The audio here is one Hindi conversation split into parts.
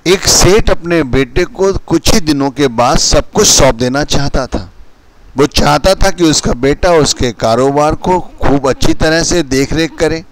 एक सेठ अपने बेटे को कुछ ही दिनों के बाद सब कुछ सौंप देना चाहता था। वो चाहता था कि उसका बेटा उसके कारोबार को खूब अच्छी तरह से देख रेख करे,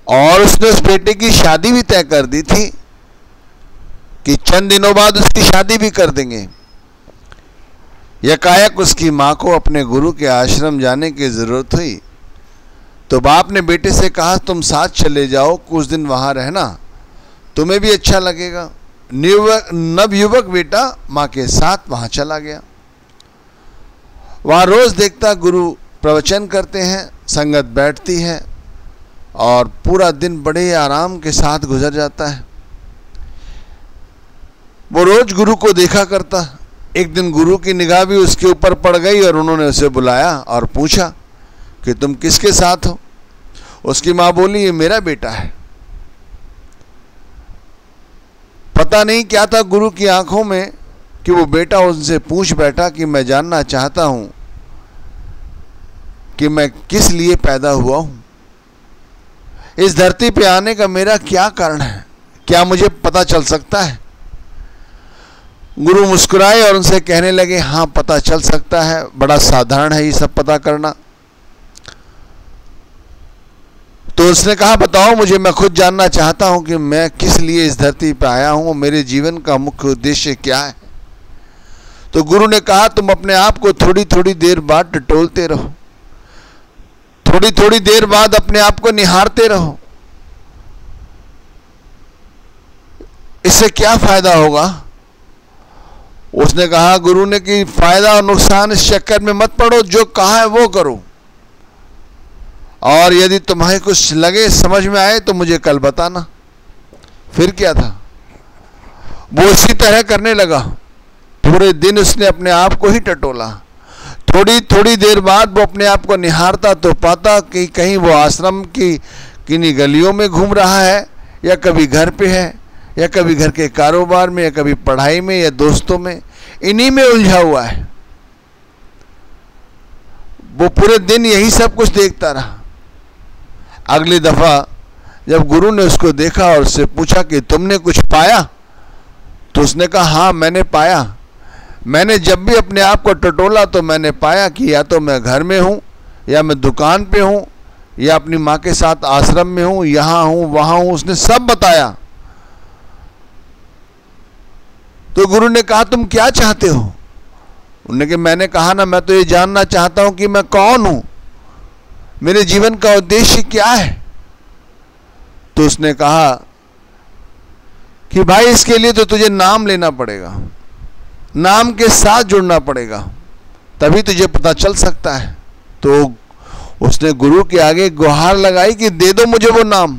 और उसने उस बेटे की शादी भी तय कर दी थी कि चंद दिनों बाद उसकी शादी भी कर देंगे। यकायक उसकी माँ को अपने गुरु के आश्रम जाने की ज़रूरत हुई, तो बाप ने बेटे से कहा, तुम साथ चले जाओ, कुछ दिन वहाँ रहना, तुम्हें भी अच्छा लगेगा। नवयुवक बेटा माँ के साथ वहाँ चला गया। वहाँ रोज़ देखता गुरु प्रवचन करते हैं, संगत बैठती है, और पूरा दिन बड़े आराम के साथ गुजर जाता है। वो रोज गुरु को देखा करता। एक दिन गुरु की निगाह भी उसके ऊपर पड़ गई और उन्होंने उसे बुलाया और पूछा कि तुम किसके साथ हो। उसकी माँ बोली, ये मेरा बेटा है। पता नहीं क्या था गुरु की आंखों में कि वो बेटा उनसे पूछ बैठा कि मैं जानना चाहता हूं कि मैं किस लिए पैदा हुआ हूं, इस धरती पे आने का मेरा क्या कारण है, क्या मुझे पता चल सकता है। गुरु मुस्कुराए और उनसे कहने लगे, हाँ पता चल सकता है, बड़ा साधारण है ये सब पता करना। तो उसने कहा, बताओ मुझे, मैं खुद जानना चाहता हूं कि मैं किस लिए इस धरती पर आया हूं, मेरे जीवन का मुख्य उद्देश्य क्या है। तो गुरु ने कहा, तुम अपने आप को थोड़ी थोड़ी देर बाद टटोलते रहो, थोड़ी थोड़ी देर बाद अपने आप को निहारते रहो। इससे क्या फायदा होगा। उसने कहा, गुरु ने, कि फायदा और नुकसान इस चक्कर में मत पड़ो, जो कहा है वो करो, और यदि तुम्हें कुछ लगे, समझ में आए तो मुझे कल बताना। फिर क्या था, वो उसी तरह करने लगा। पूरे दिन उसने अपने आप को ही टटोला। थोड़ी थोड़ी देर बाद वो अपने आप को निहारता तो पाता कि कहीं वो आश्रम की किन्हीं गलियों में घूम रहा है, या कभी घर पे है, या कभी घर के कारोबार में, या कभी पढ़ाई में, या दोस्तों में, इन्हीं में उलझा हुआ है। वो पूरे दिन यही सब कुछ देखता रहा। अगली दफा जब गुरु ने उसको देखा और उससे पूछा कि तुमने कुछ पाया, तो उसने कहा, हाँ मैंने पाया। मैंने जब भी अपने आप को टटोला तो मैंने पाया कि या तो मैं घर में हूँ, या मैं दुकान पे हूँ, या अपनी माँ के साथ आश्रम में हूँ, यहाँ हूँ, वहाँ हूँ। उसने सब बताया। तो गुरु ने कहा, तुम क्या चाहते हो। उन्होंने मैंने कहा ना, मैं तो ये जानना चाहता हूँ कि मैं कौन हूँ, मेरे जीवन का उद्देश्य क्या है। तो उसने कहा कि भाई इसके लिए तो तुझे नाम लेना पड़ेगा, नाम के साथ जुड़ना पड़ेगा, तभी तुझे पता चल सकता है। तो उसने गुरु के आगे गुहार लगाई कि दे दो मुझे वो नाम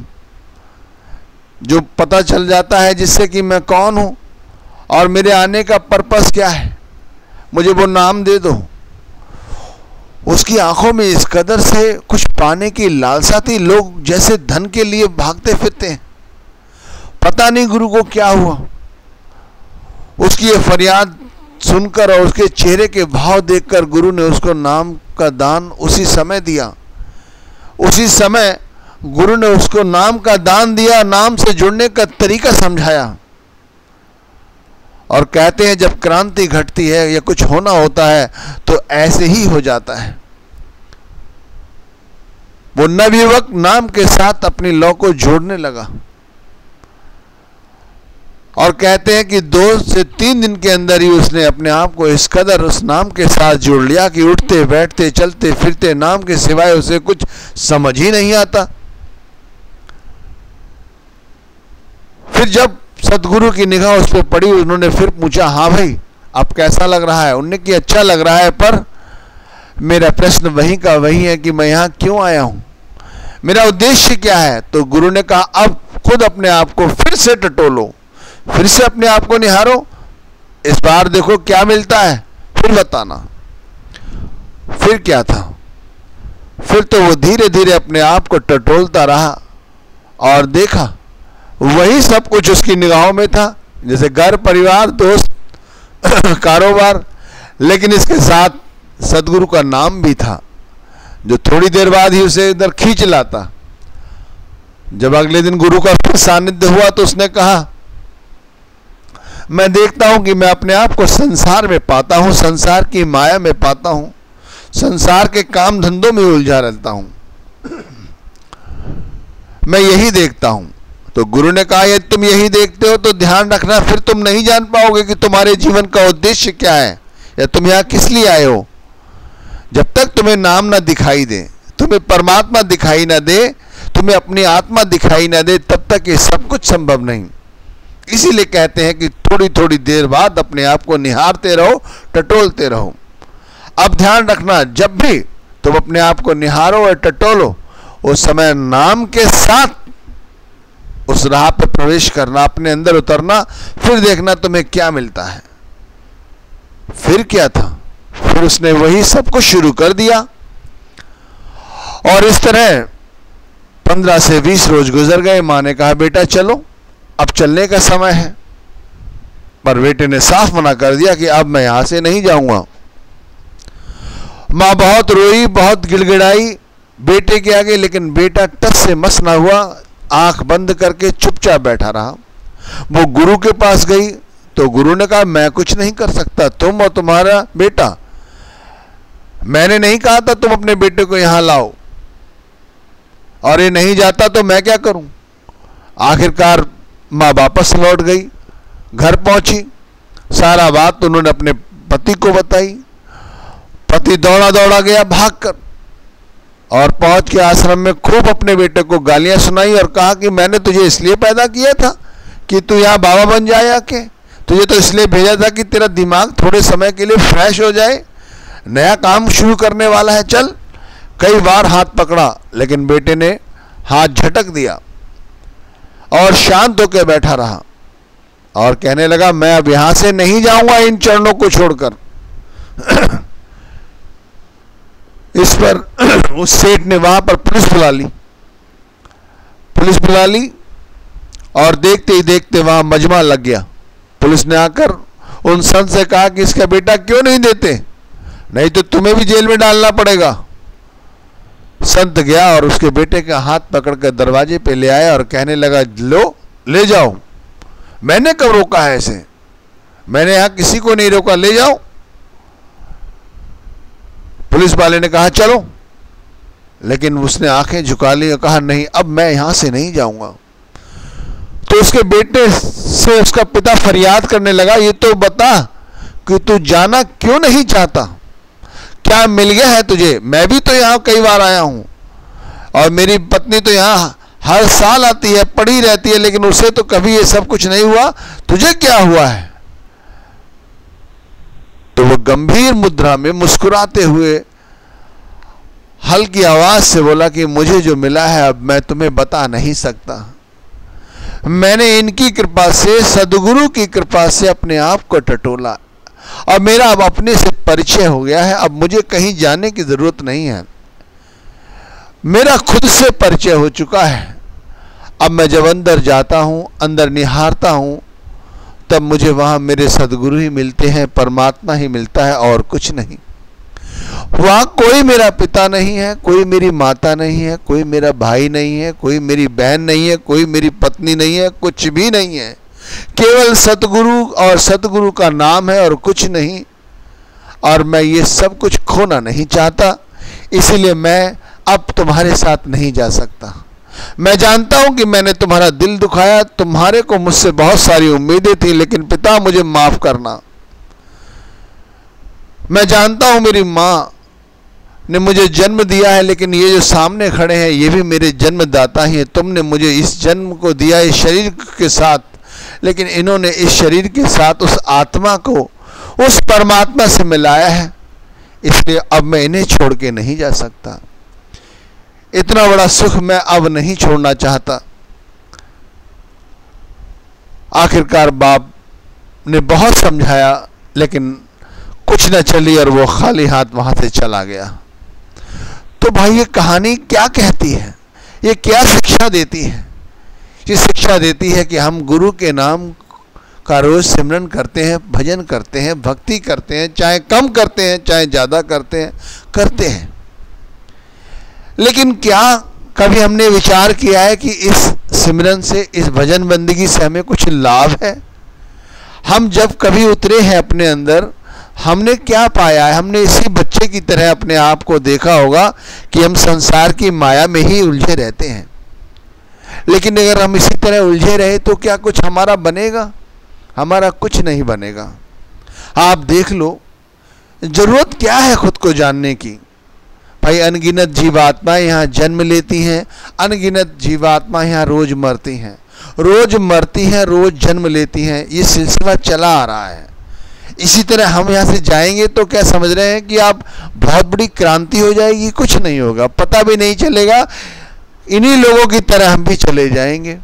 जो पता चल जाता है, जिससे कि मैं कौन हूँ और मेरे आने का पर्पस क्या है, मुझे वो नाम दे दो। उसकी आंखों में इस कदर से कुछ पाने की लालसा थी, लोग जैसे धन के लिए भागते फिरते हैं। पता नहीं गुरु को क्या हुआ। उसकी ये फरियाद सुनकर और उसके चेहरे के भाव देखकर गुरु ने उसको नाम का दान उसी समय दिया। उसी समय गुरु ने उसको नाम का दान दिया, नाम से जुड़ने का तरीका समझाया। और कहते हैं जब क्रांति घटती है या कुछ होना होता है तो ऐसे ही हो जाता है। वो नवयुवक नाम के साथ अपनी लौ को जोड़ने लगा, और कहते हैं कि 2 से 3 दिन के अंदर ही उसने अपने आप को इस कदर उस नाम के साथ जोड़ लिया कि उठते बैठते चलते फिरते नाम के सिवाय उसे कुछ समझ ही नहीं आता। फिर जब सदगुरु की निगाह उस पर पड़ी, उन्होंने फिर पूछा, हाँ भाई अब कैसा लग रहा है। उन्होंने कि अच्छा लग रहा है, पर मेरा प्रश्न वही का वही है कि मैं यहाँ क्यों आया हूँ, मेरा उद्देश्य क्या है। तो गुरु ने कहा, अब खुद अपने आप को फिर से टटोलो, फिर से अपने आप को निहारो, इस बार देखो क्या मिलता है, फिर बताना। फिर क्या था, फिर तो वो धीरे धीरे अपने आप को टटोलता रहा और देखा वही सब कुछ उसकी निगाहों में था, जैसे घर परिवार दोस्त कारोबार, लेकिन इसके साथ सदगुरु का नाम भी था, जो थोड़ी देर बाद ही उसे इधर खींच लाता। जब अगले दिन गुरु का फिर सानिध्य हुआ तो उसने कहा मैं देखता हूं कि मैं अपने आप को संसार में पाता हूं, संसार की माया में पाता हूं, संसार के काम धंधों में उलझा रहता हूं, मैं यही देखता हूं। तो गुरु ने कहा यदि तुम यही देखते हो तो ध्यान रखना, फिर तुम नहीं जान पाओगे कि तुम्हारे जीवन का उद्देश्य क्या है या तुम यहां किस लिए आए हो। जब तक तुम्हें नाम ना दिखाई दे, तुम्हें परमात्मा दिखाई ना दे, तुम्हें अपनी आत्मा दिखाई ना दे, तब तक ये सब कुछ संभव नहीं। इसीलिए कहते हैं कि थोड़ी थोड़ी देर बाद अपने आप को निहारते रहो, टटोलते रहो। अब ध्यान रखना, जब भी तुम अपने आप को निहारो और टटोलो, उस समय नाम के साथ उस राह पे प्रवेश करना, अपने अंदर उतरना, फिर देखना तुम्हें क्या मिलता है। फिर क्या था, फिर उसने वही सब कुछ शुरू कर दिया। और इस तरह 15 से 20 रोज गुजर गए। मां ने कहा बेटा चलो, अब चलने का समय है। पर बेटे ने साफ मना कर दिया कि अब मैं यहां से नहीं जाऊंगा। मां बहुत रोई, बहुत गिड़गिड़ाई बेटे के आगे, लेकिन बेटा टस से मस ना हुआ, आंख बंद करके चुपचाप बैठा रहा। वो गुरु के पास गई तो गुरु ने कहा मैं कुछ नहीं कर सकता, तुम और तुम्हारा बेटा, मैंने नहीं कहा था तुम अपने बेटे को यहां लाओ, और ये नहीं जाता तो मैं क्या करूं। आखिरकार मां वापस लौट गई, घर पहुंची, सारा बात उन्होंने अपने पति को बताई। पति दौड़ा दौड़ा गया भागकर, और पहुंच के आश्रम में खूब अपने बेटे को गालियां सुनाई और कहा कि मैंने तुझे इसलिए पैदा किया था कि तू यहां बाबा बन जाए आके, तुझे तो इसलिए भेजा था कि तेरा दिमाग थोड़े समय के लिए फ्रेश हो जाए, नया काम शुरू करने वाला है, चल। कई बार हाथ पकड़ा, लेकिन बेटे ने हाथ झटक दिया और शांत होकर बैठा रहा और कहने लगा मैं अब यहां से नहीं जाऊंगा इन चरणों को छोड़कर। इस पर उस सेठ ने वहां पर पुलिस बुला ली और देखते ही देखते वहां मजमा लग गया। पुलिस ने आकर उन संत से कहा कि इसका बेटा क्यों नहीं देते, नहीं तो तुम्हें भी जेल में डालना पड़ेगा। संत गया और उसके बेटे का हाथ पकड़कर दरवाजे पे ले आया और कहने लगा लो ले जाओ, मैंने कब रोका है इसे, मैंने यहां किसी को नहीं रोका, ले जाओ। पुलिस वाले ने कहा चलो, लेकिन उसने आंखें झुका ली और कहा नहीं अब मैं यहां से नहीं जाऊंगा। तो उसके बेटे से उसका पिता फरियाद करने लगा ये तो बता कि तू जाना क्यों नहीं चाहता, क्या मिल गया है तुझे, मैं भी तो यहां कई बार आया हूं और मेरी पत्नी तो यहां हर साल आती है, पड़ी रहती है, लेकिन उसे तो कभी ये सब कुछ नहीं हुआ, तुझे क्या हुआ है। तो वो गंभीर मुद्रा में मुस्कुराते हुए हल्की आवाज से बोला कि मुझे जो मिला है अब मैं तुम्हें बता नहीं सकता, मैंने इनकी कृपा से, सदगुरु की कृपा से अपने आप को टटोला और मेरा अब अपने से परिचय हो गया है, अब मुझे कहीं जाने की जरूरत नहीं है, मेरा खुद से परिचय हो चुका है। अब मैं जब अंदर जाता हूं, अंदर निहारता हूं, तब मुझे वहां मेरे सदगुरु ही मिलते हैं, परमात्मा ही मिलता है और कुछ नहीं। वहां कोई मेरा पिता नहीं है, कोई मेरी माता नहीं है, कोई मेरा भाई नहीं है, कोई मेरी बहन नहीं है, कोई मेरी पत्नी नहीं है, कुछ भी नहीं है, केवल सतगुरु और सतगुरु का नाम है और कुछ नहीं। और मैं ये सब कुछ खोना नहीं चाहता, इसीलिए मैं अब तुम्हारे साथ नहीं जा सकता। मैं जानता हूं कि मैंने तुम्हारा दिल दुखाया, तुम्हारे को मुझसे बहुत सारी उम्मीदें थी, लेकिन पिता मुझे माफ करना। मैं जानता हूं मेरी मां ने मुझे जन्म दिया है, लेकिन ये जो सामने खड़े हैं ये भी मेरे जन्मदाता ही हैं। तुमने मुझे इस जन्म को दिया इस शरीर के साथ, लेकिन इन्होंने इस शरीर के साथ उस आत्मा को उस परमात्मा से मिलाया है, इसलिए अब मैं इन्हें छोड़ के नहीं जा सकता। इतना बड़ा सुख मैं अब नहीं छोड़ना चाहता। आखिरकार बाप ने बहुत समझाया, लेकिन कुछ न चली और वो खाली हाथ वहां से चला गया। तो भाई ये कहानी क्या कहती है, ये क्या शिक्षा देती है? ये शिक्षा देती है कि हम गुरु के नाम का रोज सिमरन करते हैं, भजन करते हैं, भक्ति करते हैं, चाहे कम करते हैं चाहे ज़्यादा करते हैं, लेकिन क्या कभी हमने विचार किया है कि इस सिमरन से, इस भजन बंदगी से हमें कुछ लाभ है? हम जब कभी उतरे हैं अपने अंदर, हमने क्या पाया है? हमने इसी बच्चे की तरह अपने आप को देखा होगा कि हम संसार की माया में ही उलझे रहते हैं। लेकिन अगर हम इसी तरह उलझे रहे तो क्या कुछ हमारा बनेगा? हमारा कुछ नहीं बनेगा। आप देख लो, जरूरत क्या है खुद को जानने की? भाई अनगिनत जीवात्माएं यहाँ जन्म लेती हैं, अनगिनत जीवात्मा यहाँ रोज मरती हैं, रोज मरती हैं, रोज जन्म लेती हैं। ये सिलसिला चला आ रहा है। इसी तरह हम यहाँ से जाएंगे तो क्या समझ रहे हैं कि आप बहुत बड़ी क्रांति हो जाएगी? कुछ नहीं होगा, पता भी नहीं चलेगा। इन्हीं लोगों की तरह हम भी चले जाएंगे।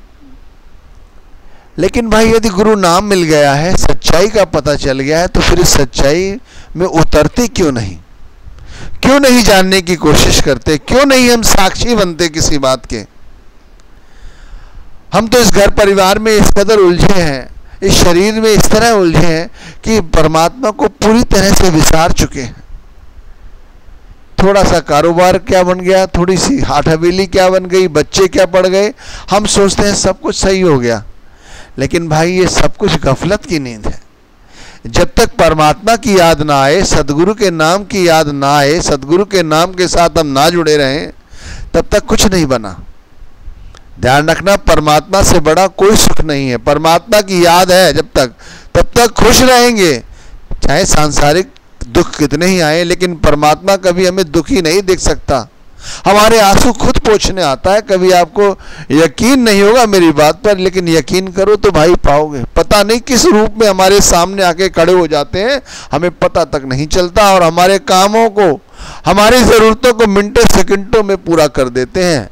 लेकिन भाई यदि गुरु नाम मिल गया है, सच्चाई का पता चल गया है, तो फिर इस सच्चाई में उतरते क्यों नहीं? क्यों नहीं जानने की कोशिश करते? क्यों नहीं हम साक्षी बनते किसी बात के? हम तो इस घर परिवार में इस कदर उलझे हैं, इस शरीर में इस तरह उलझे हैं कि परमात्मा को पूरी तरह से विसार चुके हैं। थोड़ा सा कारोबार क्या बन गया, थोड़ी सी हाथ हवेली क्या बन गई, बच्चे क्या पड़ गए, हम सोचते हैं सब कुछ सही हो गया। लेकिन भाई ये सब कुछ गफलत की नींद है। जब तक परमात्मा की याद ना आए, सदगुरु के नाम की याद ना आए, सदगुरु के नाम के साथ हम ना जुड़े रहें, तब तक कुछ नहीं बना। ध्यान रखना, परमात्मा से बड़ा कोई सुख नहीं है। परमात्मा की याद है जब तक, तब तक खुश रहेंगे, चाहे सांसारिक दुख कितने ही आए, लेकिन परमात्मा कभी हमें दुखी नहीं देख सकता। हमारे आंसू खुद पोंछने आता है। कभी आपको यकीन नहीं होगा मेरी बात पर, लेकिन यकीन करो तो भाई पाओगे। पता नहीं किस रूप में हमारे सामने आके खड़े हो जाते हैं, हमें पता तक नहीं चलता, और हमारे कामों को, हमारी जरूरतों को मिनटों सेकंडों में पूरा कर देते हैं।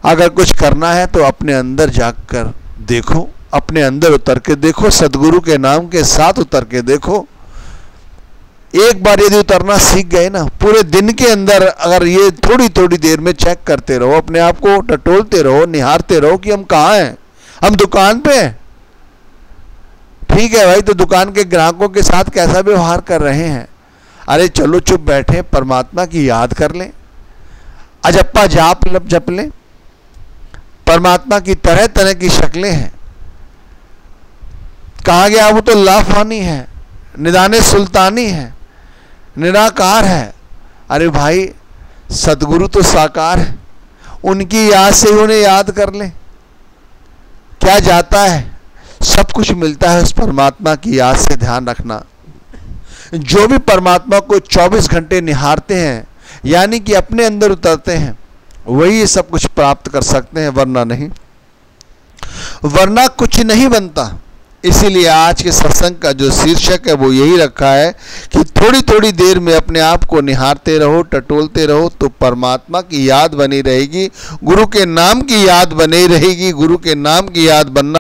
अगर कुछ करना है तो अपने अंदर जाकर देखो, अपने अंदर उतर के देखो, सदगुरु के नाम के साथ उतर के देखो। एक बार यदि उतरना सीख गए ना, पूरे दिन के अंदर अगर ये थोड़ी थोड़ी देर में चेक करते रहो, अपने आप को टटोलते रहो, निहारते रहो कि हम कहाँ हैं। हम दुकान पे हैं, ठीक है भाई, तो दुकान के ग्राहकों के साथ कैसा व्यवहार कर रहे हैं? अरे चलो चुप बैठे, परमात्मा की याद कर लें, अजप्पा जाप जप लें। परमात्मा की तरह तरह की शक्लें हैं। कहा गया वो तो लाफानी है, निदाने सुल्तानी है, निराकार है। अरे भाई सदगुरु तो साकार है, उनकी याद से उन्हें याद कर ले। क्या जाता है? सब कुछ मिलता है उस परमात्मा की याद से। ध्यान रखना, जो भी परमात्मा को 24 घंटे निहारते हैं, यानी कि अपने अंदर उतरते हैं, वही ये सब कुछ प्राप्त कर सकते हैं, वरना नहीं, वरना कुछ नहीं बनता। इसीलिए आज के सत्संग का जो शीर्षक है वो यही रखा है कि थोड़ी थोड़ी देर में अपने आप को निहारते रहो, टटोलते रहो, तो परमात्मा की याद बनी रहेगी, गुरु के नाम की याद बनी रहेगी। गुरु के नाम की याद बनना